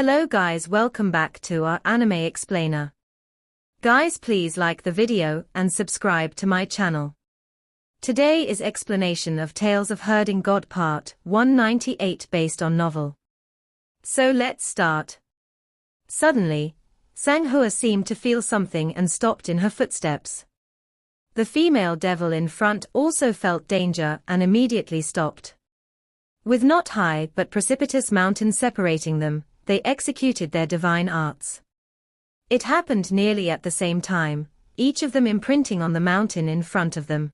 Hello guys, welcome back to our anime explainer. Guys, please like the video and subscribe to my channel. Today is explanation of Tales of Herding God Part 198 based on novel. So let's start. Suddenly, Sanghua seemed to feel something and stopped in her footsteps. The female devil in front also felt danger and immediately stopped. With not high but precipitous mountains separating them, they executed their divine arts. It happened nearly at the same time, each of them imprinting on the mountain in front of them.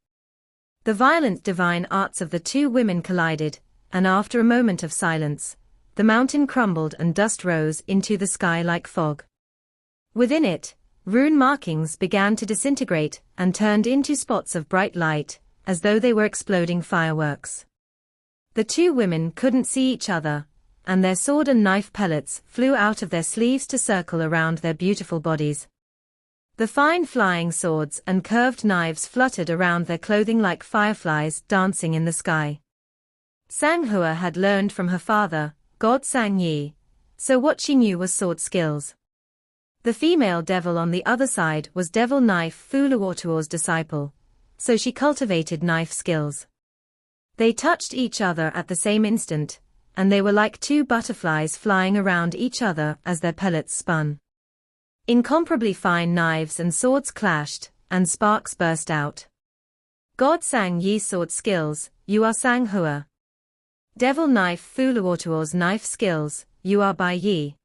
The violent divine arts of the two women collided, and after a moment of silence, the mountain crumbled and dust rose into the sky like fog. Within it, rune markings began to disintegrate and turned into spots of bright light, as though they were exploding fireworks. The two women couldn't see each other, and their sword and knife pellets flew out of their sleeves to circle around their beautiful bodies. The fine flying swords and curved knives fluttered around their clothing like fireflies dancing in the sky. Sanghua had learned from her father, God Sang Yi, so what she knew was sword skills. The female devil on the other side was Devil Knife Fuluotuo's disciple, so she cultivated knife skills. They touched each other at the same instant, and they were like two butterflies flying around each other as their pellets spun. Incomparably fine knives and swords clashed, and sparks burst out. God Sang Yi's sword skills, you are Sanghua. Devil Knife Fuluotuo's knife skills, you are Bai Yi.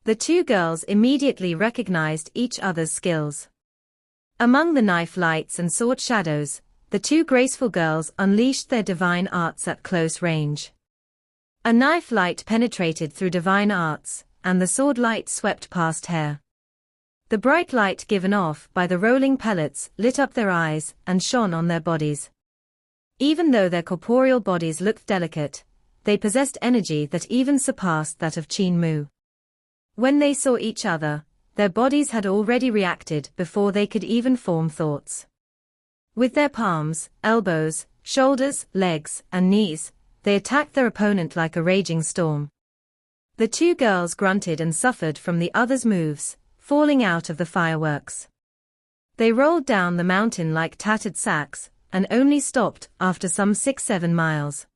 The two girls immediately recognized each other's skills. Among the knife lights and sword shadows, the two graceful girls unleashed their divine arts at close range. A knife light penetrated through divine arts, and the sword light swept past hair. The bright light given off by the rolling pellets lit up their eyes and shone on their bodies. Even though their corporeal bodies looked delicate, they possessed energy that even surpassed that of Qin Mu. When they saw each other, their bodies had already reacted before they could even form thoughts. With their palms, elbows, shoulders, legs, and knees, they attacked their opponent like a raging storm. The two girls grunted and suffered from the other's moves, falling out of the fireworks. They rolled down the mountain like tattered sacks, and only stopped after some 6-7 miles.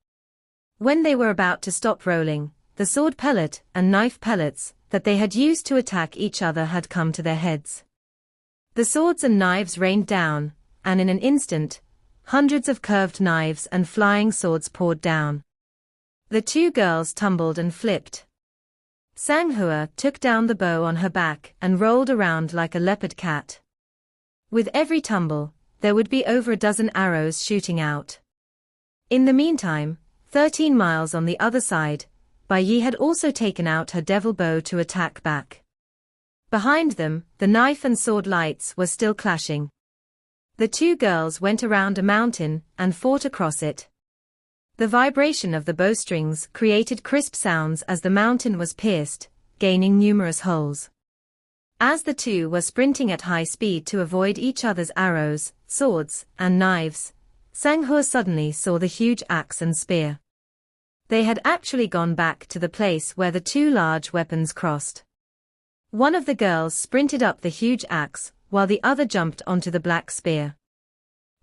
When they were about to stop rolling, the sword pellet and knife pellets that they had used to attack each other had come to their heads. The swords and knives rained down, and in an instant, hundreds of curved knives and flying swords poured down. The two girls tumbled and flipped. Sanghua took down the bow on her back and rolled around like a leopard cat. With every tumble, there would be over a dozen arrows shooting out. In the meantime, 13 miles on the other side, Bai Yi had also taken out her devil bow to attack back. Behind them, the knife and sword lights were still clashing. The two girls went around a mountain and fought across it. The vibration of the bowstrings created crisp sounds as the mountain was pierced, gaining numerous holes. As the two were sprinting at high speed to avoid each other's arrows, swords, and knives, Sanghua suddenly saw the huge axe and spear. They had actually gone back to the place where the two large weapons crossed. One of the girls sprinted up the huge axe, while the other jumped onto the black spear.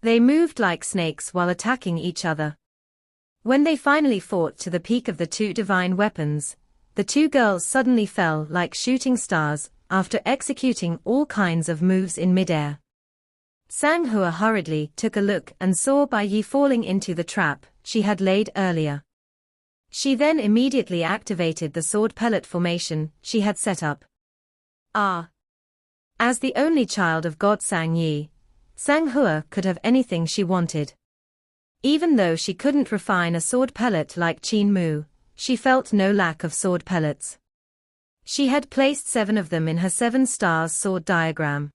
They moved like snakes while attacking each other. When they finally fought to the peak of the two divine weapons, the two girls suddenly fell like shooting stars after executing all kinds of moves in midair. Sanghua hurriedly took a look and saw Bai Yi falling into the trap she had laid earlier. She then immediately activated the sword pellet formation she had set up. As the only child of God Sang Yi, Sanghua could have anything she wanted. Even though she couldn't refine a sword pellet like Qin Mu, she felt no lack of sword pellets. She had placed 7 of them in her 7 stars sword diagram.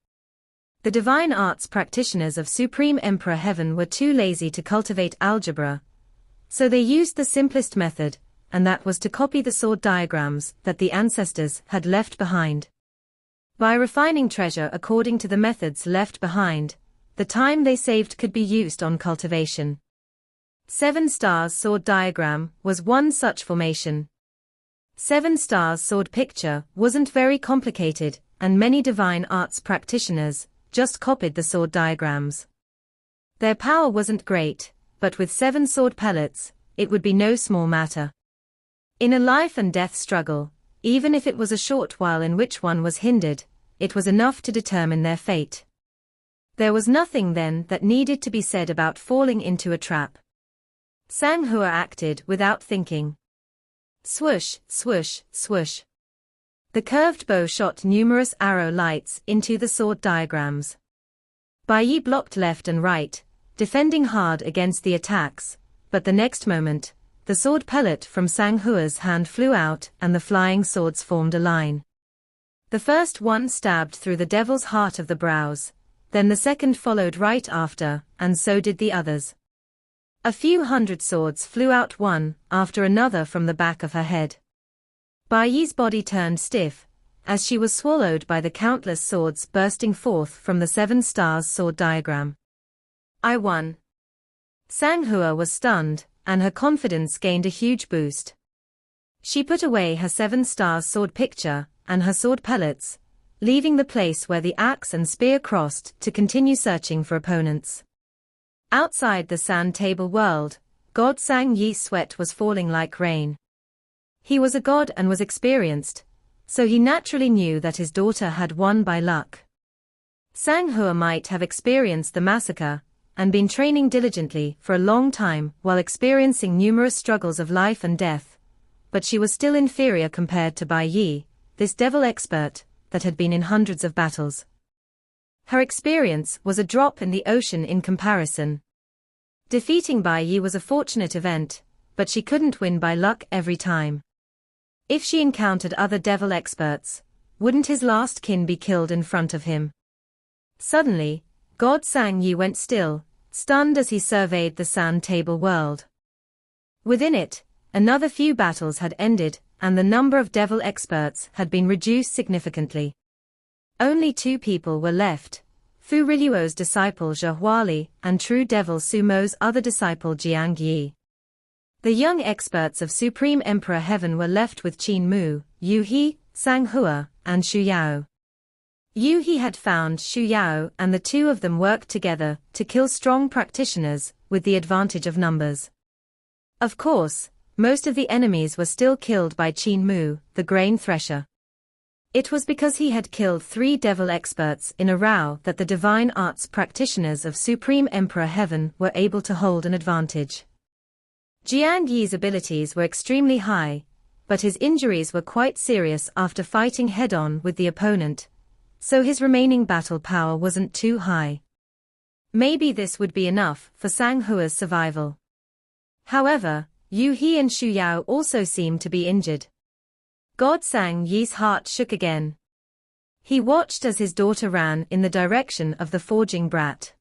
The divine arts practitioners of Supreme Emperor Heaven were too lazy to cultivate algebra, so they used the simplest method, and that was to copy the sword diagrams that the ancestors had left behind. By refining treasure according to the methods left behind, the time they saved could be used on cultivation. 7 stars sword diagram was one such formation. Seven Stars sword picture wasn't very complicated, and many divine arts practitioners just copied the sword diagrams. Their power wasn't great, but with 7 sword pellets, it would be no small matter. In a life and death struggle, even if it was a short while in which one was hindered, it was enough to determine their fate. There was nothing then that needed to be said about falling into a trap. Sang Hua acted without thinking. Swoosh, swoosh, swoosh. The curved bow shot numerous arrow lights into the sword diagrams. Bai Yi blocked left and right, defending hard against the attacks, but the next moment, the sword pellet from Sang Hua's hand flew out and the flying swords formed a line. The first one stabbed through the devil's heart of the brows, then the second followed right after, and so did the others. A few hundred swords flew out one after another from the back of her head. Bai Yi's body turned stiff, as she was swallowed by the countless swords bursting forth from the 7 Stars sword diagram. I won. Sang Hua was stunned, and her confidence gained a huge boost. She put away her 7 Stars sword picture and her sword pellets, leaving the place where the axe and spear crossed to continue searching for opponents. Outside the sand table world, God Sang Yi's sweat was falling like rain. He was a god and was experienced, so he naturally knew that his daughter had won by luck. Sang Hua might have experienced the massacre, and been training diligently for a long time while experiencing numerous struggles of life and death, but she was still inferior compared to Bai Yi, this devil expert, that had been in hundreds of battles. Her experience was a drop in the ocean in comparison. Defeating Bai Yi was a fortunate event, but she couldn't win by luck every time. If she encountered other devil experts, wouldn't his last kin be killed in front of him? Suddenly, God Sang Yi went still, stunned as he surveyed the sand table world. Within it, another few battles had ended, and the number of devil experts had been reduced significantly. Only 2 people were left, Fu Riluo's disciple Zhe Huali and True Devil Sumo's other disciple Jiang Yi. The young experts of Supreme Emperor Heaven were left with Qin Mu, Yu He, Sang Hua, and Shu Yao. Yu He had found Shu Yao and the 2 of them worked together to kill strong practitioners, with the advantage of numbers. Of course, most of the enemies were still killed by Qin Mu, the grain thresher. It was because he had killed 3 devil experts in a row that the divine arts practitioners of Supreme Emperor Heaven were able to hold an advantage. Jiang Yi's abilities were extremely high, but his injuries were quite serious after fighting head-on with the opponent, so his remaining battle power wasn't too high. Maybe this would be enough for Sang Hua's survival. However, Yu He and Shu Yao also seemed to be injured. God Sang Yi's heart shook again. He watched as his daughter ran in the direction of the forging brat.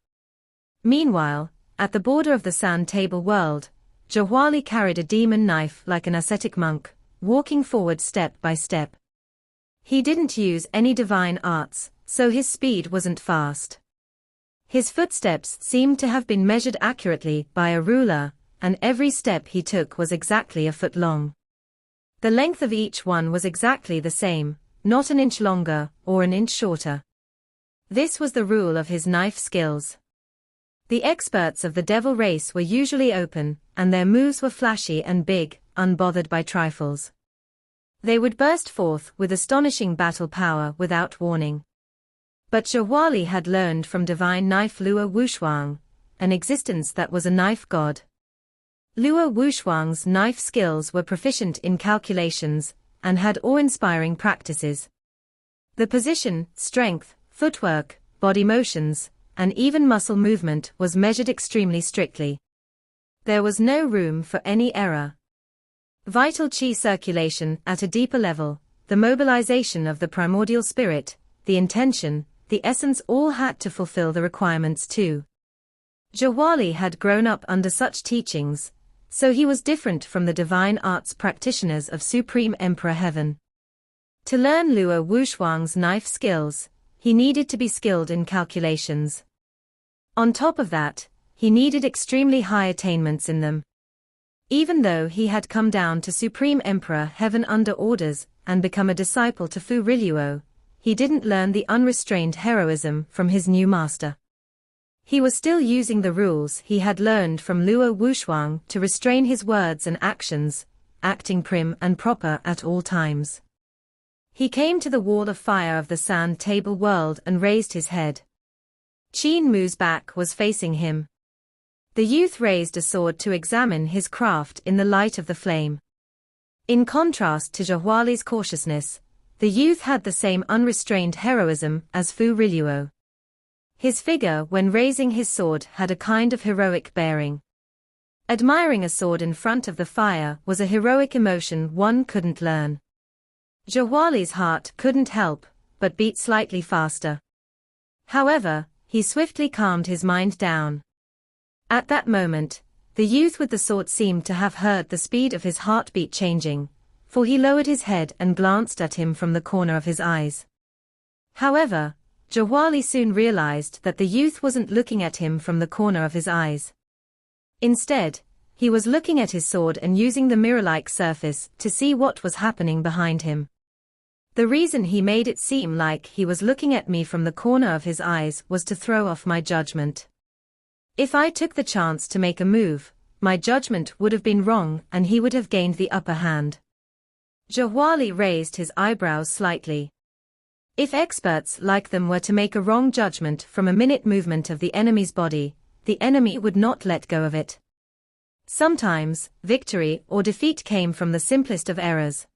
Meanwhile, at the border of the sand table world, Zhe Huali carried a demon knife like an ascetic monk, walking forward step by step. He didn't use any divine arts, so his speed wasn't fast. His footsteps seemed to have been measured accurately by a ruler, and every step he took was exactly a foot long. The length of each one was exactly the same, not an inch longer or an inch shorter. This was the rule of his knife skills. The experts of the devil race were usually open, and their moves were flashy and big, unbothered by trifles. They would burst forth with astonishing battle power without warning. But Zhe Huali had learned from divine knife Luo Wushuang, an existence that was a knife god. Luo Wushuang's knife skills were proficient in calculations, and had awe-inspiring practices. The position, strength, footwork, body motions, and even muscle movement was measured extremely strictly. There was no room for any error. Vital qi circulation at a deeper level, the mobilization of the primordial spirit, the intention, the essence all had to fulfill the requirements too. Zhe Huali had grown up under such teachings, so he was different from the divine arts practitioners of Supreme Emperor Heaven. To learn Luo Wushuang's knife skills, he needed to be skilled in calculations. On top of that, he needed extremely high attainments in them. Even though he had come down to Supreme Emperor Heaven under orders and become a disciple to Fu Riluo, he didn't learn the unrestrained heroism from his new master. He was still using the rules he had learned from Luo Wushuang to restrain his words and actions, acting prim and proper at all times. He came to the wall of fire of the sand table world and raised his head. Qin Mu's back was facing him. The youth raised a sword to examine his craft in the light of the flame. In contrast to Zhehuali's cautiousness, the youth had the same unrestrained heroism as Fu Riluo. His figure when raising his sword had a kind of heroic bearing. Admiring a sword in front of the fire was a heroic emotion one couldn't learn. Zhehuali's heart couldn't help but beat slightly faster. However, he swiftly calmed his mind down. At that moment, the youth with the sword seemed to have heard the speed of his heartbeat changing, for he lowered his head and glanced at him from the corner of his eyes. However, Zhehuali soon realized that the youth wasn't looking at him from the corner of his eyes. Instead, he was looking at his sword and using the mirror-like surface to see what was happening behind him. The reason he made it seem like he was looking at me from the corner of his eyes was to throw off my judgment. If I took the chance to make a move, my judgment would have been wrong and he would have gained the upper hand. Zhehuali raised his eyebrows slightly. If experts like them were to make a wrong judgment from a minute movement of the enemy's body, the enemy would not let go of it. Sometimes, victory or defeat came from the simplest of errors.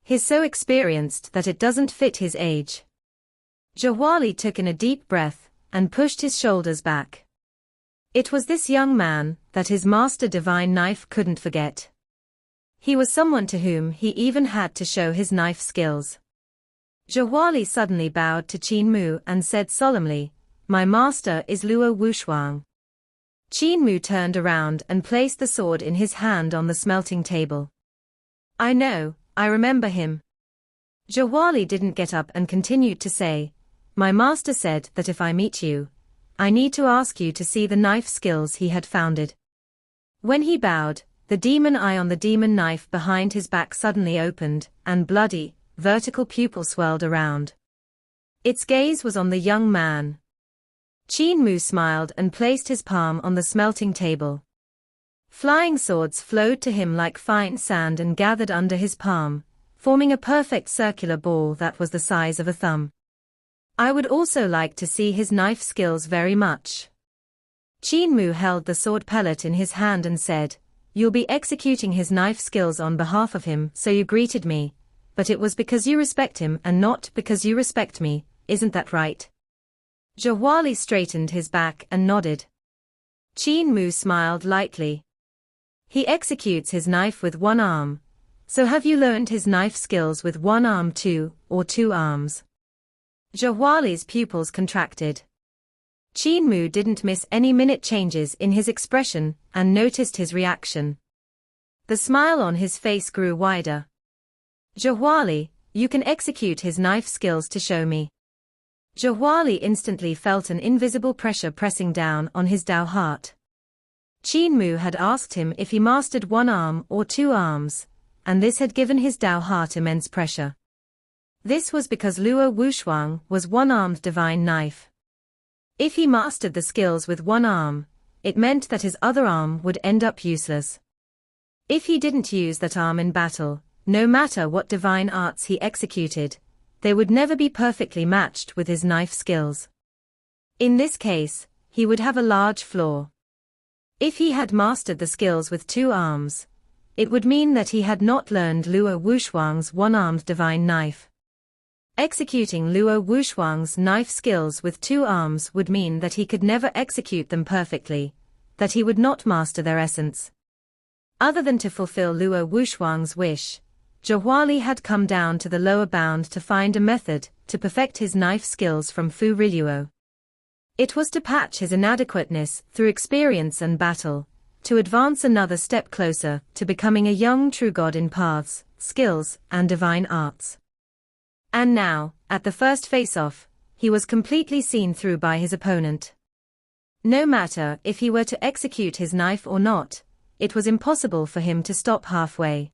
He's so experienced that it doesn't fit his age. Zhehuali took in a deep breath and pushed his shoulders back. It was this young man that his master divine knife couldn't forget. He was someone to whom he even had to show his knife skills. Zhehuali suddenly bowed to Qin Mu and said solemnly, "My master is Luo Wushuang." Qin Mu turned around and placed the sword in his hand on the smelting table. "I know, I remember him." Zhehuali didn't get up and continued to say, "My master said that if I meet you, I need to ask you to see the knife skills he had founded." When he bowed, the demon eye on the demon knife behind his back suddenly opened, and bloody, vertical pupils swirled around. Its gaze was on the young man. Qin Mu smiled and placed his palm on the smelting table. Flying swords flowed to him like fine sand and gathered under his palm, forming a perfect circular ball that was the size of a thumb. "I would also like to see his knife skills very much." Qin Mu held the sword pellet in his hand and said, "You'll be executing his knife skills on behalf of him, so you greeted me, but it was because you respect him and not because you respect me, isn't that right?" Zhehuali straightened his back and nodded. Qin Mu smiled lightly. "He executes his knife with one arm, so have you learned his knife skills with one arm too, or two arms?" Zhehuali's pupils contracted. Qin Mu didn't miss any minute changes in his expression and noticed his reaction. The smile on his face grew wider. "Zhehuali, you can execute his knife skills to show me." Zhehuali instantly felt an invisible pressure pressing down on his Dao heart. Qin Mu had asked him if he mastered one arm or two arms, and this had given his Dao heart immense pressure. This was because Luo Wushuang was one-armed divine knife. If he mastered the skills with one arm, it meant that his other arm would end up useless. If he didn't use that arm in battle, no matter what divine arts he executed, they would never be perfectly matched with his knife skills. In this case, he would have a large flaw. If he had mastered the skills with two arms, it would mean that he had not learned Luo Wushuang's one-armed divine knife. Executing Luo Wushuang's knife skills with two arms would mean that he could never execute them perfectly, that he would not master their essence. Other than to fulfill Luo Wushuang's wish, Zhehuali had come down to the lower bound to find a method to perfect his knife skills from Fu Riluo. It was to patch his inadequateness through experience and battle, to advance another step closer to becoming a young true god in paths, skills, and divine arts. And now, at the first face-off, he was completely seen through by his opponent. No matter if he were to execute his knife or not, it was impossible for him to stop halfway.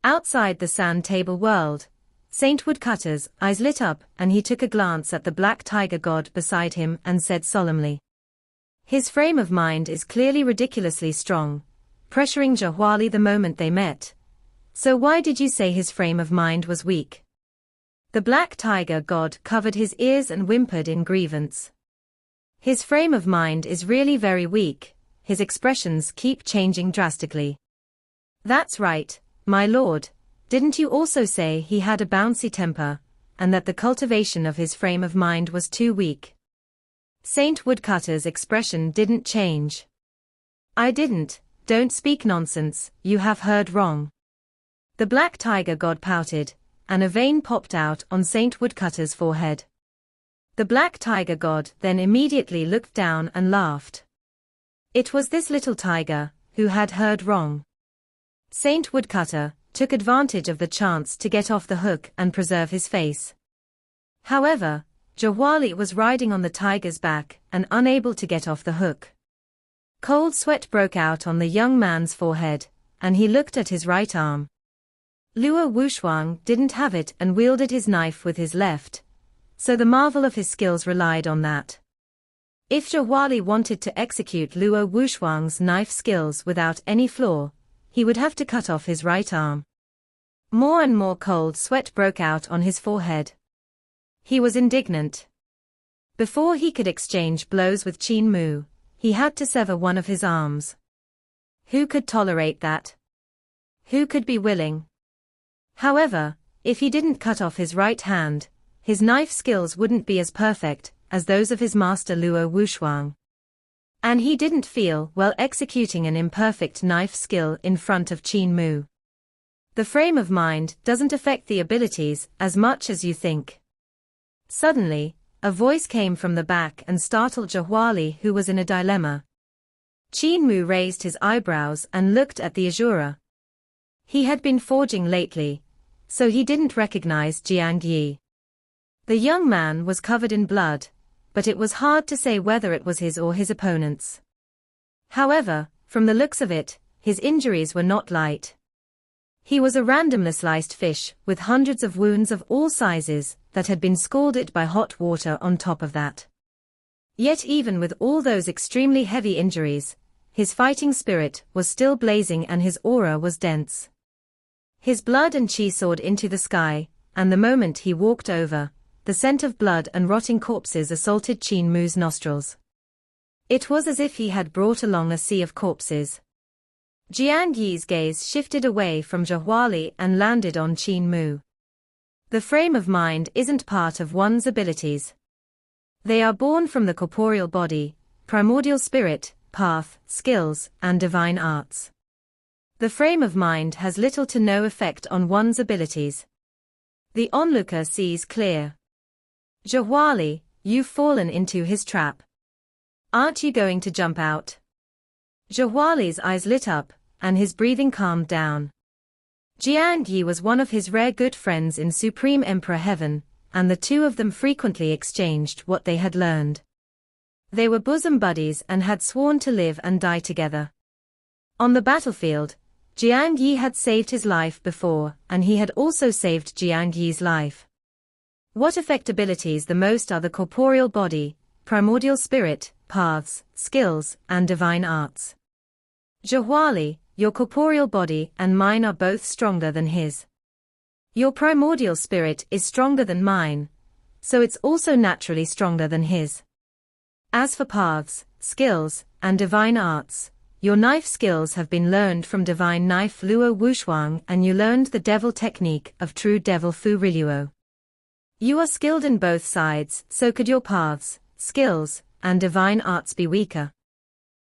Outside the sand table world, Saint Woodcutter's eyes lit up and he took a glance at the black tiger god beside him and said solemnly. His frame of mind is clearly ridiculously strong, pressuring Jahwali the moment they met. So why did you say his frame of mind was weak? The black tiger god covered his ears and whimpered in grievance. His frame of mind is really very weak, his expressions keep changing drastically. That's right, my lord, didn't you also say he had a bouncy temper, and that the cultivation of his frame of mind was too weak? Saint Woodcutter's expression didn't change. I didn't, don't speak nonsense, you have heard wrong. The black tiger god pouted, and a vein popped out on Saint Woodcutter's forehead. The black tiger god then immediately looked down and laughed. It was this little tiger who had heard wrong. Saint Woodcutter took advantage of the chance to get off the hook and preserve his face. However, Jahwali was riding on the tiger's back and unable to get off the hook. Cold sweat broke out on the young man's forehead, and he looked at his right arm. Luo Wushuang didn't have it and wielded his knife with his left, so the marvel of his skills relied on that. If Jahwali wanted to execute Luo Wushuang's knife skills without any flaw, he would have to cut off his right arm. More and more cold sweat broke out on his forehead. He was indignant. Before he could exchange blows with Qin Mu, he had to sever one of his arms. Who could tolerate that? Who could be willing? However, if he didn't cut off his right hand, his knife skills wouldn't be as perfect as those of his master Luo Wushuang. And he didn't feel well executing an imperfect knife skill in front of Qin Mu. The frame of mind doesn't affect the abilities as much as you think. Suddenly, a voice came from the back and startled Jahwali, who was in a dilemma. Qin Mu raised his eyebrows and looked at the Azura. He had been forging lately, so he didn't recognize Jiang Yi. The young man was covered in blood, but it was hard to say whether it was his or his opponent's. However, from the looks of it, his injuries were not light. He was a randomly sliced fish with hundreds of wounds of all sizes that had been scalded by hot water on top of that. Yet even with all those extremely heavy injuries, his fighting spirit was still blazing and his aura was dense. His blood and chi soared into the sky, and the moment he walked over, the scent of blood and rotting corpses assaulted Qin Mu's nostrils. It was as if he had brought along a sea of corpses. Jiang Yi's gaze shifted away from Jahwali and landed on Qin Mu. The frame of mind isn't part of one's abilities. They are born from the corporeal body, primordial spirit, path, skills, and divine arts. The frame of mind has little to no effect on one's abilities. The onlooker sees clear. Jahwali, you've fallen into his trap. Aren't you going to jump out? Jahwali's eyes lit up, and his breathing calmed down. Jiang Yi was one of his rare good friends in Supreme Emperor Heaven, and the two of them frequently exchanged what they had learned. They were bosom buddies and had sworn to live and die together. On the battlefield, Jiang Yi had saved his life before, and he had also saved Jiang Yi's life. What affect abilities the most are the corporeal body, primordial spirit, paths, skills, and divine arts. Jahwali, your corporeal body and mine are both stronger than his. Your primordial spirit is stronger than mine, so it's also naturally stronger than his. As for paths, skills, and divine arts, your knife skills have been learned from divine knife Luo Wushuang, and you learned the devil technique of true devil Fu Riluo. You are skilled in both sides, so could your paths, skills, and divine arts be weaker?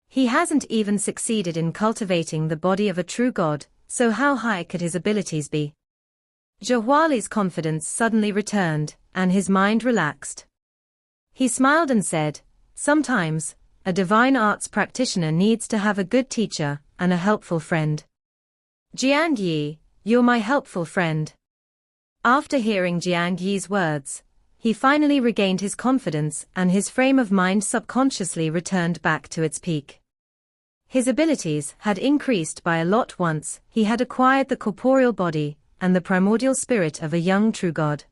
He hasn't even succeeded in cultivating the body of a true god, so how high could his abilities be? Jahwali's confidence suddenly returned, and his mind relaxed. He smiled and said, sometimes, a divine arts practitioner needs to have a good teacher and a helpful friend. Jiang Yi, you're my helpful friend. After hearing Jiang Yi's words, he finally regained his confidence and his frame of mind subconsciously returned back to its peak. His abilities had increased by a lot once he had acquired the corporeal body and the primordial spirit of a young true god.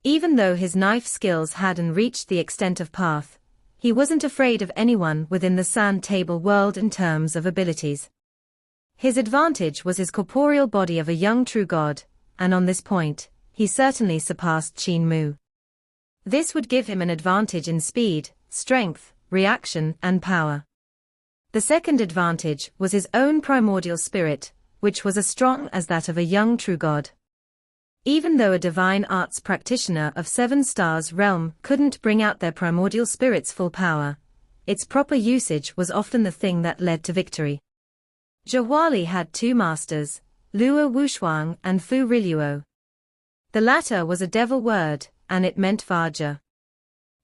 Even though his knife skills hadn't reached the extent of Path, he wasn't afraid of anyone within the sand table world in terms of abilities. His advantage was his corporeal body of a young true god, and on this point, he certainly surpassed Qin Mu. This would give him an advantage in speed, strength, reaction, and power. The second advantage was his own primordial spirit, which was as strong as that of a young true god. Even though a divine arts practitioner of 7 stars realm couldn't bring out their primordial spirit's full power, its proper usage was often the thing that led to victory. Zhehwali had 2 masters, Luo Wushuang and Fu Riluo. The latter was a devil word, and it meant Vaja.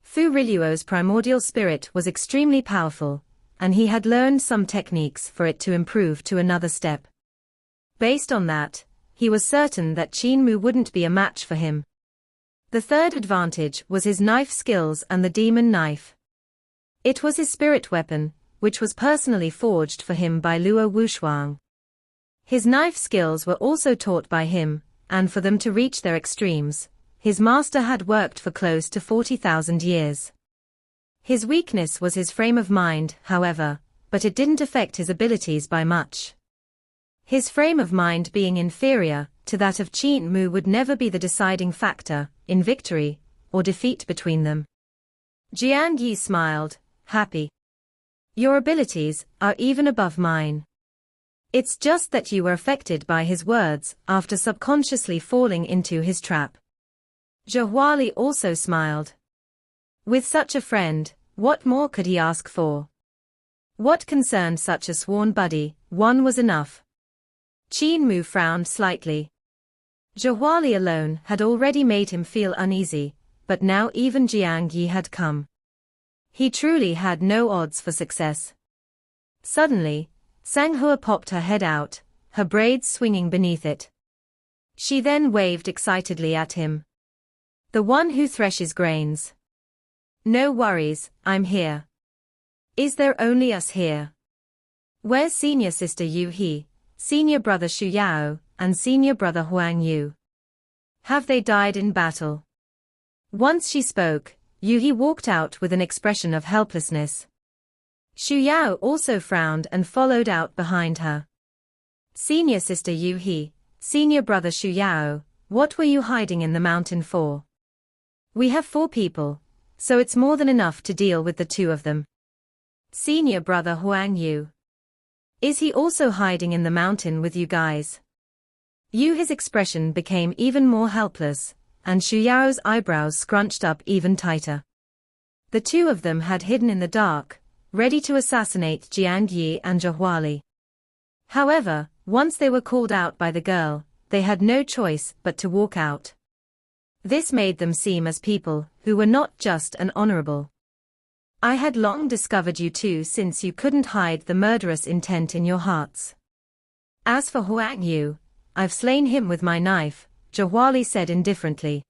Fu Riluo's primordial spirit was extremely powerful, and he had learned some techniques for it to improve to another step. Based on that, he was certain that Qin Mu wouldn't be a match for him. The third advantage was his knife skills and the demon knife. It was his spirit weapon, which was personally forged for him by Luo Wushuang. His knife skills were also taught by him, and for them to reach their extremes, his master had worked for close to 40,000 years. His weakness was his frame of mind, however, but it didn't affect his abilities by much. His frame of mind being inferior to that of Qin Mu would never be the deciding factor in victory or defeat between them. Jiang Yi smiled, happy. Your abilities are even above mine. It's just that you were affected by his words after subconsciously falling into his trap. Zhehwali also smiled. With such a friend, what more could he ask for? What concerned such a sworn buddy, one was enough. Qin Mu frowned slightly. Zhehwali alone had already made him feel uneasy, but now even Jiang Yi had come. He truly had no odds for success. Suddenly, Sanghua popped her head out, her braids swinging beneath it. She then waved excitedly at him. The one who threshes grains. No worries, I'm here. Is there only us here? Where's senior sister Yu He, senior brother Shu Yao, and senior brother Huang Yu? Have they died in battle? Once she spoke, Yu He walked out with an expression of helplessness. Shu Yao also frowned and followed out behind her. Senior sister Yu He, senior brother Shu Yao, what were you hiding in the mountain for? We have 4 people, so it's more than enough to deal with the 2 of them. Senior brother Huang Yu. Is he also hiding in the mountain with you guys? His expression became even more helpless, and Shu Yao's eyebrows scrunched up even tighter. The 2 of them had hidden in the dark, ready to assassinate Jiang Yi and Zhehwali. However, once they were called out by the girl, they had no choice but to walk out. This made them seem as people who were not just and honorable. I had long discovered you 2 since you couldn't hide the murderous intent in your hearts. As for Huang Yu, I've slain him with my knife, Zhehwali said indifferently.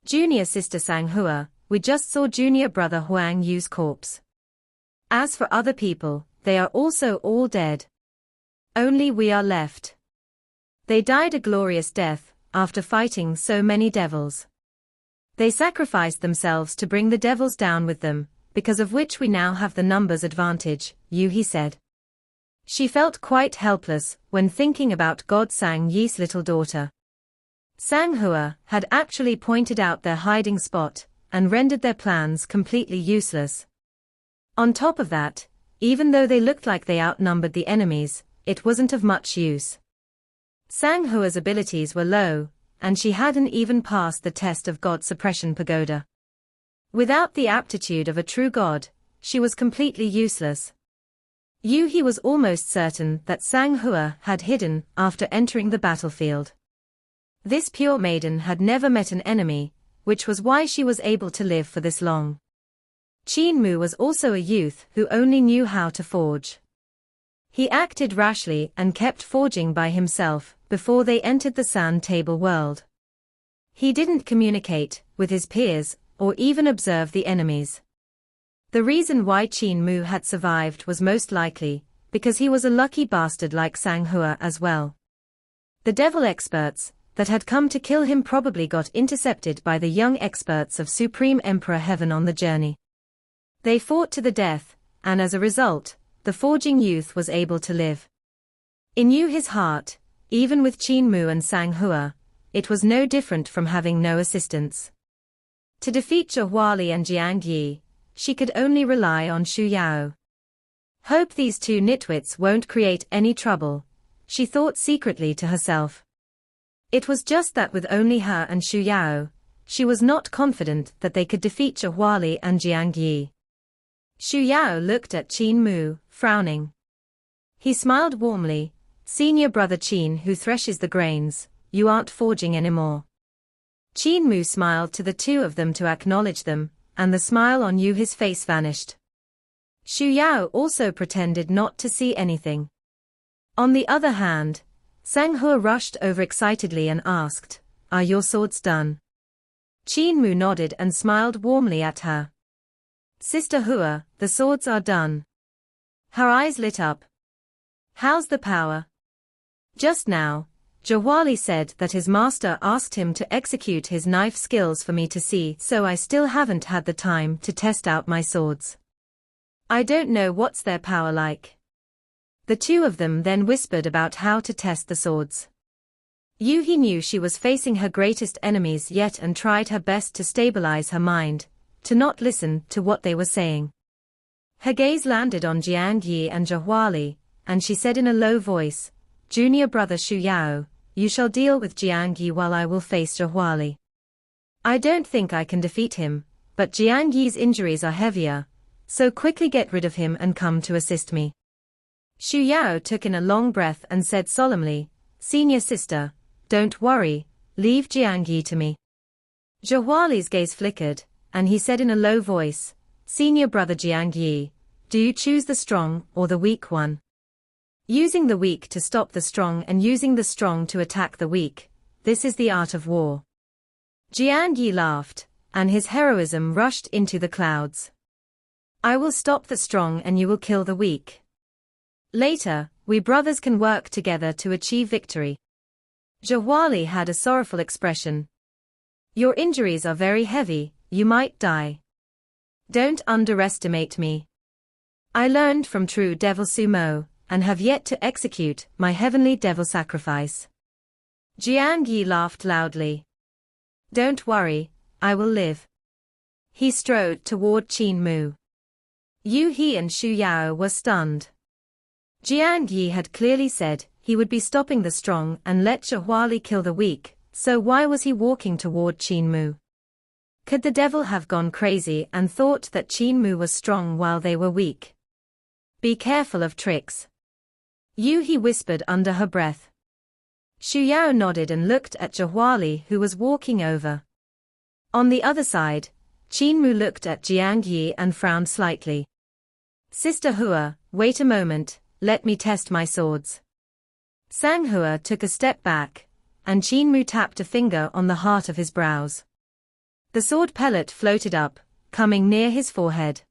Junior sister Sanghua, we just saw junior brother Huang Yu's corpse. As for other people, they are also all dead. Only we are left. They died a glorious death, after fighting so many devils. They sacrificed themselves to bring the devils down with them, because of which we now have the numbers advantage, Yu He said. She felt quite helpless when thinking about God Sang Yi's little daughter. Sanghua had actually pointed out their hiding spot, and rendered their plans completely useless. On top of that, even though they looked like they outnumbered the enemies, it wasn't of much use. Sanghua's abilities were low, and she hadn't even passed the test of God Suppression Pagoda. Without the aptitude of a true god, she was completely useless. Yu He was almost certain that Sanghua had hidden after entering the battlefield. This pure maiden had never met an enemy, which was why she was able to live for this long. Qin Mu was also a youth who only knew how to forge. He acted rashly and kept forging by himself before they entered the sand table world. He didn't communicate with his peers or even observe the enemies. The reason why Qin Mu had survived was most likely because he was a lucky bastard like Sang Hua as well. The devil experts that had come to kill him probably got intercepted by the young experts of Supreme Emperor Heaven on the journey. They fought to the death, and as a result, the forging youth was able to live. In his heart, even with Qin Mu and Sang Hua, it was no different from having no assistance. To defeat Zhe Huali and Jiang Yi, she could only rely on Xu Yao. Hope these two nitwits won't create any trouble, she thought secretly to herself. It was just that with only her and Xu Yao, she was not confident that they could defeat Zhe Huali and Jiang Yi. Xu Yao looked at Qin Mu, frowning. He smiled warmly. Senior brother Qin who threshes the grains, you aren't forging anymore. Qin Mu smiled to the two of them to acknowledge them, and the smile on his face vanished. Xu Yao also pretended not to see anything. On the other hand, Sang Hua rushed over excitedly and asked, "Are your swords done?" Qin Mu nodded and smiled warmly at her. "Sister Hua, the swords are done." Her eyes lit up. "How's the power?" "Just now, Zhe Huali said that his master asked him to execute his knife skills for me to see, so I still haven't had the time to test out my swords. I don't know what's their power like." The two of them then whispered about how to test the swords. He knew she was facing her greatest enemies yet and tried her best to stabilize her mind, to not listen to what they were saying. Her gaze landed on Jiang Yi and Zhe Huali, and she said in a low voice, "Junior brother Xu Yao, you shall deal with Jiang Yi while I will face Zhe Huali. I don't think I can defeat him, but Jiang Yi's injuries are heavier, so quickly get rid of him and come to assist me." Xu Yao took in a long breath and said solemnly, "Senior sister, don't worry, leave Jiang Yi to me." Zhe Huali's gaze flickered, and he said in a low voice, "Senior brother Jiang Yi, do you choose the strong or the weak one? Using the weak to stop the strong and using the strong to attack the weak, this is the art of war." Jiang Yi laughed, and his heroism rushed into the clouds. "I will stop the strong and you will kill the weak. Later, we brothers can work together to achieve victory." Zhe Huali had a sorrowful expression. "Your injuries are very heavy, you might die. Don't underestimate me. I learned from true devil sumo, and have yet to execute my heavenly devil sacrifice." Jiang Yi laughed loudly. "Don't worry, I will live." He strode toward Qin Mu. He and Xu Yao were stunned. Jiang Yi had clearly said he would be stopping the strong and let Zhe Huali kill the weak, so why was he walking toward Qin Mu? Could the devil have gone crazy and thought that Qin Mu was strong while they were weak? "Be careful of tricks," he whispered under her breath. Xu Yao nodded and looked at Zhe Huali who was walking over. On the other side, Qin Mu looked at Jiang Yi and frowned slightly. "Sister Hua, wait a moment, let me test my swords." Sang Hua took a step back, and Qin Mu tapped a finger on the heart of his brows. The sword pellet floated up, coming near his forehead.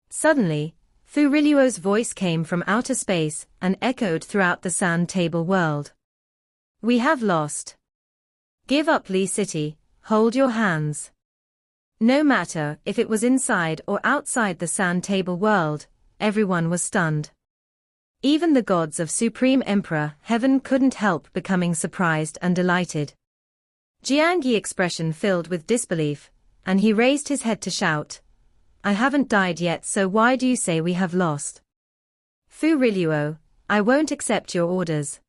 Suddenly, Fu Riluo's voice came from outer space and echoed throughout the Sand Table world. "We have lost. Give up Li City, hold your hands." No matter if it was inside or outside the Sand Table world, everyone was stunned. Even the gods of Supreme Emperor Heaven couldn't help becoming surprised and delighted. Jiang Yi's expression filled with disbelief, and he raised his head to shout, "I haven't died yet, so why do you say we have lost? Fu Riluo, I won't accept your orders."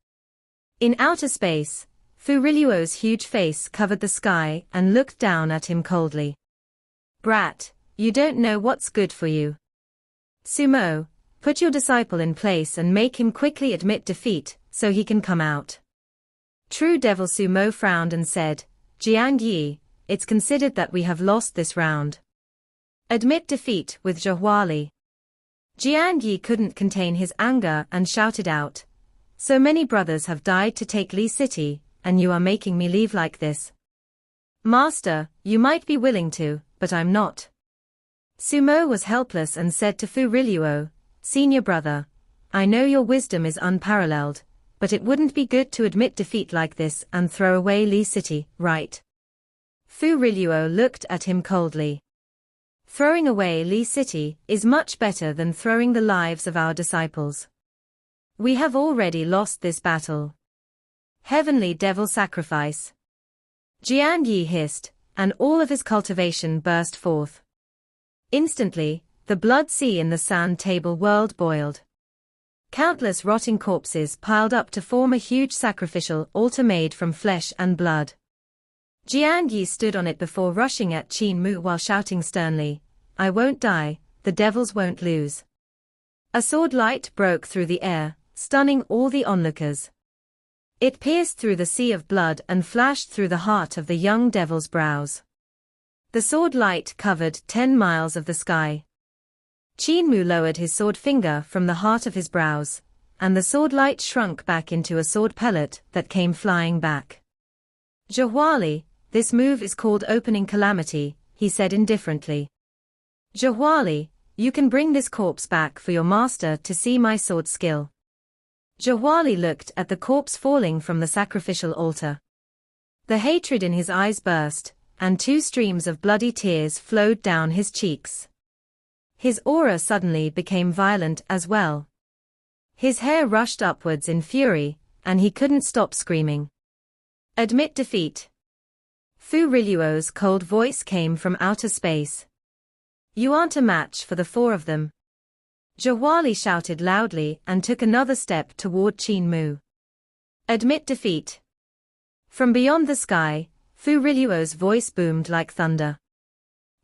In outer space, Fu Riluo's huge face covered the sky and looked down at him coldly. "Brat, you don't know what's good for you. Sumo, put your disciple in place and make him quickly admit defeat, so he can come out." True Devil Sumo frowned and said, "Jiang Yi, it's considered that we have lost this round. Admit defeat with Zhe Huali." Jiang Yi couldn't contain his anger and shouted out, "So many brothers have died to take Li City, and you are making me leave like this. Master, you might be willing to, but I'm not." Sumo was helpless and said to Fu Riluo, "Senior brother, I know your wisdom is unparalleled, but it wouldn't be good to admit defeat like this and throw away Li City, right? Fu Riluo looked at him coldly. Throwing away Li City is much better than throwing the lives of our disciples. We have already lost this battle. Heavenly devil sacrifice. Jiang Yi hissed, and all of his cultivation burst forth. Instantly, the blood sea in the sand table world boiled. Countless rotting corpses piled up to form a huge sacrificial altar made from flesh and blood. Jiang Yi stood on it before rushing at Qin Mu while shouting sternly, "I won't die, the devils won't lose." A sword light broke through the air, stunning all the onlookers. It pierced through the sea of blood and flashed through the heart of the young devil's brows. The sword light covered 10 miles of the sky. Qin Mu lowered his sword finger from the heart of his brows, and the sword light shrunk back into a sword pellet that came flying back. "Zhehuali, this move is called opening calamity," he said indifferently. "Zhehuali, you can bring this corpse back for your master to see my sword skill." Zhehuali looked at the corpse falling from the sacrificial altar. The hatred in his eyes burst, and 2 streams of bloody tears flowed down his cheeks. His aura suddenly became violent as well. His hair rushed upwards in fury, and he couldn't stop screaming. "Admit defeat." Fu Riluo's cold voice came from outer space. "You aren't a match for the 4 of them." Zhehuali shouted loudly and took another step toward Qin Mu. "Admit defeat." From beyond the sky, Fu Riluo's voice boomed like thunder.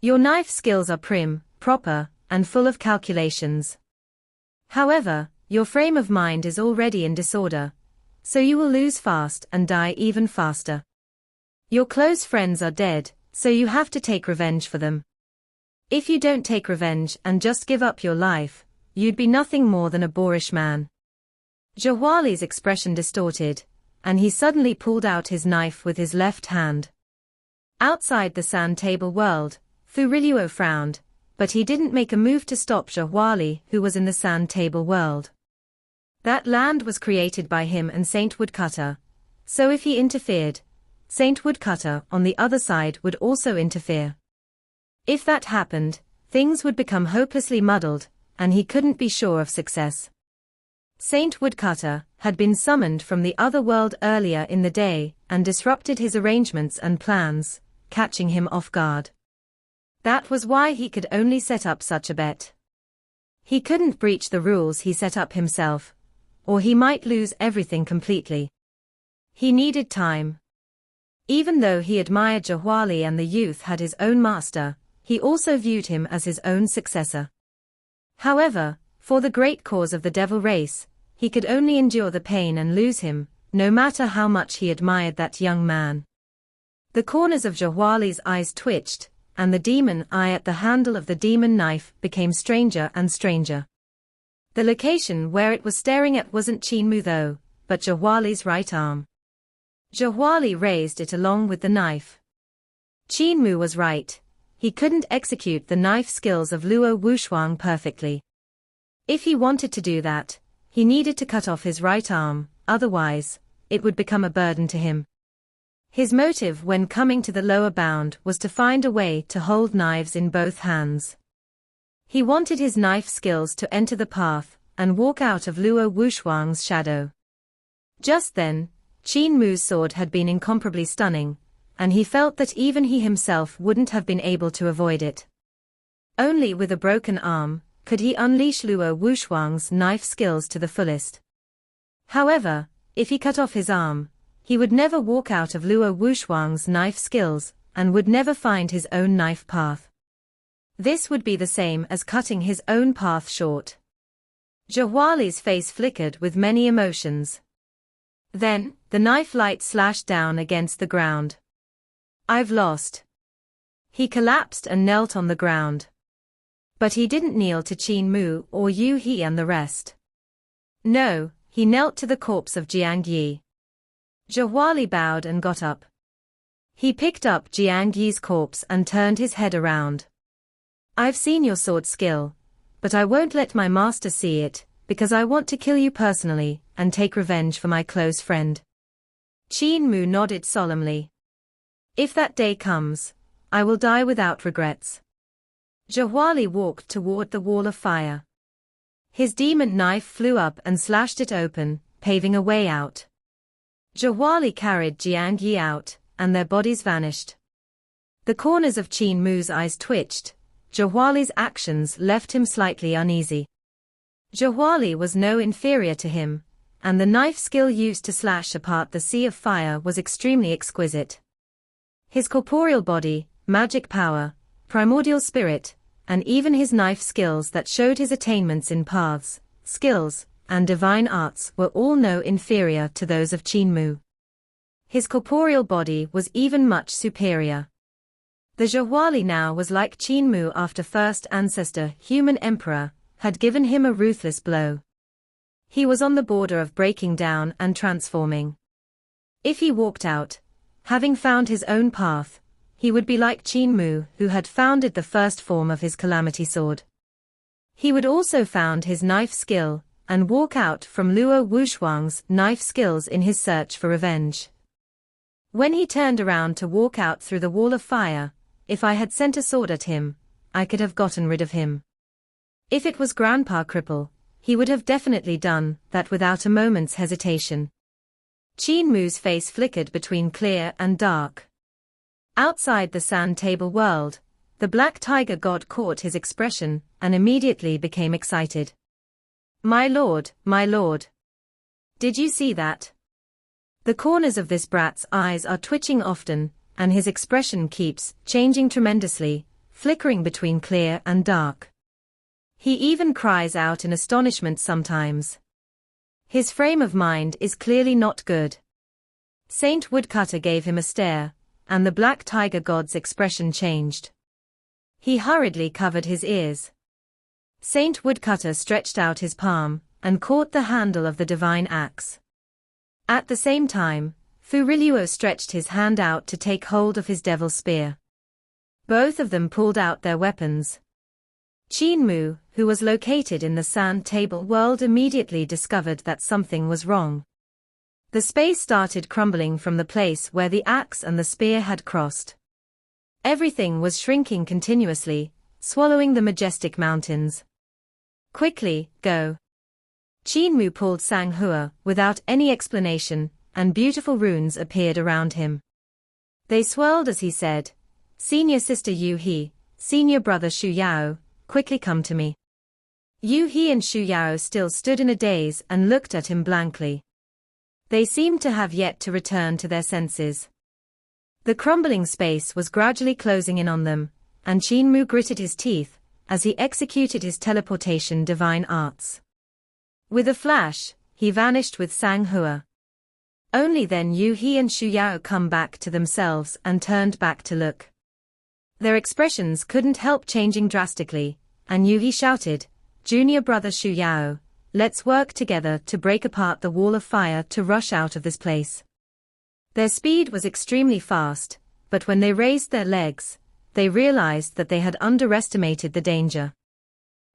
"Your knife skills are prim, proper, and full of calculations. However, your frame of mind is already in disorder, so you will lose fast and die even faster. Your close friends are dead, so you have to take revenge for them. If you don't take revenge and just give up your life, you'd be nothing more than a boorish man." Zhehuali's expression distorted, and he suddenly pulled out his knife with his left hand. Outside the sand table world, Fu Riluo frowned, but he didn't make a move to stop Zhehuali, who was in the sand table world. That land was created by him and Saint Woodcutter, so if he interfered, Saint Woodcutter on the other side would also interfere. If that happened, things would become hopelessly muddled, and he couldn't be sure of success. Saint Woodcutter had been summoned from the other world earlier in the day and disrupted his arrangements and plans, catching him off guard. That was why he could only set up such a bet. He couldn't breach the rules he set up himself, or he might lose everything completely. He needed time. Even though he admired Zhehuali and the youth had his own master, he also viewed him as his own successor. However, for the great cause of the devil race, he could only endure the pain and lose him, no matter how much he admired that young man. The corners of Zhehuali's eyes twitched, and the demon eye at the handle of the demon knife became stranger and stranger. The location where it was staring at wasn't Qin Mu though, but Zhehuali's right arm. Zhehuali raised it along with the knife. Qin Mu was right. He couldn't execute the knife skills of Luo Wushuang perfectly. If he wanted to do that, he needed to cut off his right arm, otherwise, it would become a burden to him. His motive when coming to the lower bound was to find a way to hold knives in both hands. He wanted his knife skills to enter the path and walk out of Luo Wushuang's shadow. Just then, Qin Mu's sword had been incomparably stunning, and he felt that even he himself wouldn't have been able to avoid it. Only with a broken arm could he unleash Luo Wushuang's knife skills to the fullest. However, if he cut off his arm, he would never walk out of Luo Wushuang's knife skills, and would never find his own knife path. This would be the same as cutting his own path short. Zhehuali's face flickered with many emotions. Then, the knife light slashed down against the ground. "I've lost." He collapsed and knelt on the ground. But he didn't kneel to Qin Mu or Yu He and the rest. No, he knelt to the corpse of Jiang Yi. Zhehuali bowed and got up. He picked up Jiang Yi's corpse and turned his head around. "I've seen your sword skill, but I won't let my master see it, because I want to kill you personally, and take revenge for my close friend. Qin Mu nodded solemnly. If that day comes, I will die without regrets. Zhehuali walked toward the wall of fire. His demon knife flew up and slashed it open, paving a way out. Zhehuali carried Jiang Yi out, and their bodies vanished. The corners of Qin Mu's eyes twitched. Zhehuali's actions left him slightly uneasy. Zhehuali was no inferior to him, and the knife skill used to slash apart the sea of fire was extremely exquisite. His corporeal body, magic power, primordial spirit, and even his knife skills that showed his attainments in paths, skills, and divine arts were all no inferior to those of Qin Mu. His corporeal body was even much superior. The Zhehuali now was like Qin Mu after first ancestor, human emperor, had given him a ruthless blow. He was on the border of breaking down and transforming. If he walked out, having found his own path, he would be like Qin Mu, who had founded the first form of his calamity sword. He would also found his knife skill, and walk out from Luo Wushuang's knife skills in his search for revenge. When he turned around to walk out through the wall of fire, if I had sent a sword at him, I could have gotten rid of him. If it was Grandpa Cripple, he would have definitely done that without a moment's hesitation. Qin Mu's face flickered between clear and dark. Outside the sand table world, the black tiger god caught his expression and immediately became excited. My lord, my lord. Did you see that? The corners of this brat's eyes are twitching often, and his expression keeps changing tremendously, flickering between clear and dark. He even cries out in astonishment sometimes. His frame of mind is clearly not good. Saint Woodcutter gave him a stare, and the black tiger god's expression changed. He hurriedly covered his ears. Saint Woodcutter stretched out his palm, and caught the handle of the divine axe. At the same time, Fu Riluo stretched his hand out to take hold of his devil spear. Both of them pulled out their weapons. Qin Mu, who was located in the sand table world, immediately discovered that something was wrong. The space started crumbling from the place where the axe and the spear had crossed. Everything was shrinking continuously, swallowing the majestic mountains. Quickly, go. Qin Mu pulled Sang Hua without any explanation, and beautiful runes appeared around him. They swirled as he said, Senior sister Yu He, senior brother Shu Yao, quickly come to me. Yu He and Shu Yao still stood in a daze and looked at him blankly. They seemed to have yet to return to their senses. The crumbling space was gradually closing in on them, and Qin Mu gritted his teeth as he executed his teleportation divine arts. With a flash, he vanished with Sang Hua. Only then Yu He and Shu Yao come back to themselves and turned back to look. Their expressions couldn't help changing drastically, and Yu He shouted, Junior brother Shu Yao, let's work together to break apart the wall of fire to rush out of this place. Their speed was extremely fast, but when they raised their legs, they realized that they had underestimated the danger.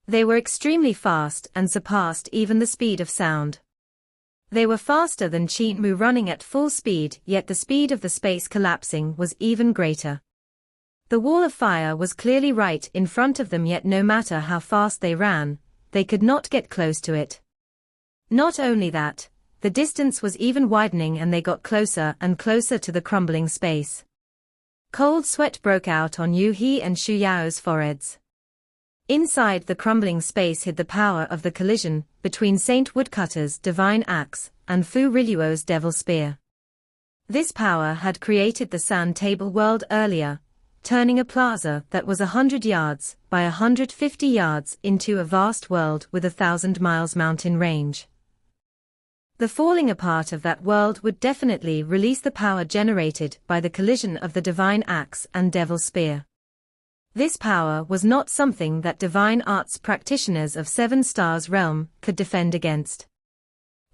They were extremely fast and surpassed even the speed of sound. They were faster than Qin Mu running at full speed, yet the speed of the space collapsing was even greater. The wall of fire was clearly right in front of them, yet no matter how fast they ran, they could not get close to it. Not only that, the distance was even widening and they got closer and closer to the crumbling space. Cold sweat broke out on Yu He and Shu Yao's foreheads. Inside the crumbling space hid the power of the collision between Saint Woodcutter's divine axe and Fu Riluo's devil spear. This power had created the sand table world earlier, turning a plaza that was 100 yards by 150 yards into a vast world with 1,000 miles mountain range. The falling apart of that world would definitely release the power generated by the collision of the divine axe and devil spear. This power was not something that divine arts practitioners of Seven Stars realm could defend against.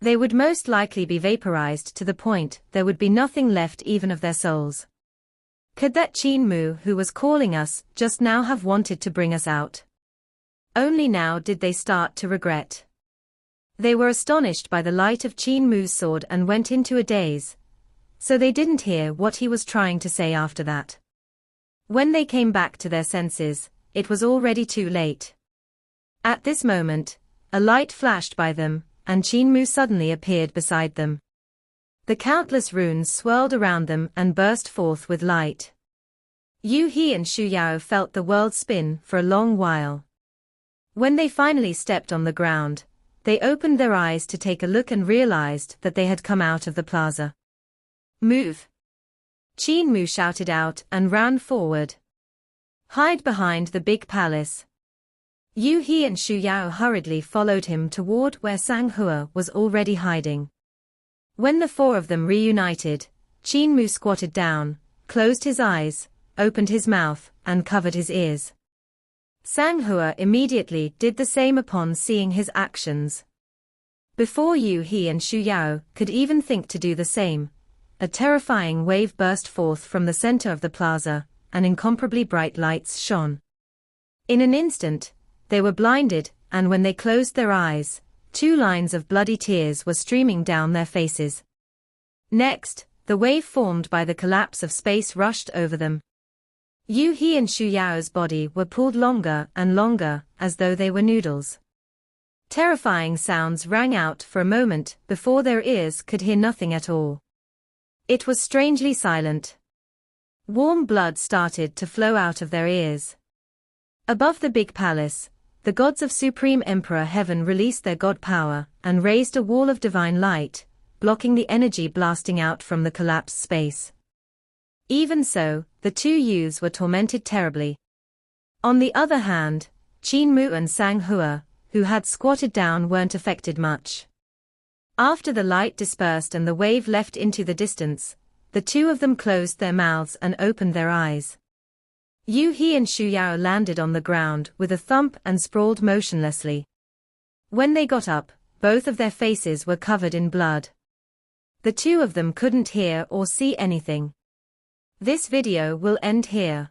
They would most likely be vaporized to the point there would be nothing left even of their souls. Could that Qin Mu who was calling us just now have wanted to bring us out? Only now did they start to regret. They were astonished by the light of Qin Mu's sword and went into a daze, so they didn't hear what he was trying to say after that. When they came back to their senses, it was already too late. At this moment, a light flashed by them, and Qin Mu suddenly appeared beside them. The countless runes swirled around them and burst forth with light. Yu He and Shu Yao felt the world spin for a long while. When they finally stepped on the ground, they opened their eyes to take a look and realized that they had come out of the plaza. "Move!" Qin Mu shouted out and ran forward. "Hide behind the big palace." Yu He and Shu Yao hurriedly followed him toward where Sang Hua was already hiding. When the four of them reunited, Qin Mu squatted down, closed his eyes, opened his mouth, and covered his ears. Sang Hua immediately did the same upon seeing his actions. Before Yu He and Shu Yao could even think to do the same, a terrifying wave burst forth from the center of the plaza, and incomparably bright lights shone. In an instant, they were blinded, and when they closed their eyes, 2 lines of bloody tears were streaming down their faces. Next, the wave formed by the collapse of space rushed over them. Yu He and Shu Yao's body were pulled longer and longer, as though they were noodles. Terrifying sounds rang out for a moment before their ears could hear nothing at all. It was strangely silent. Warm blood started to flow out of their ears. Above the big palace, the gods of Supreme Emperor Heaven released their god power and raised a wall of divine light, blocking the energy blasting out from the collapsed space. Even so, the 2 youths were tormented terribly. On the other hand, Qin Mu and Sang Hua, who had squatted down, weren't affected much. After the light dispersed and the wave left into the distance, the 2 of them closed their mouths and opened their eyes. Yu He and Shu Yao landed on the ground with a thump and sprawled motionlessly. When they got up, both of their faces were covered in blood. The 2 of them couldn't hear or see anything. This video will end here.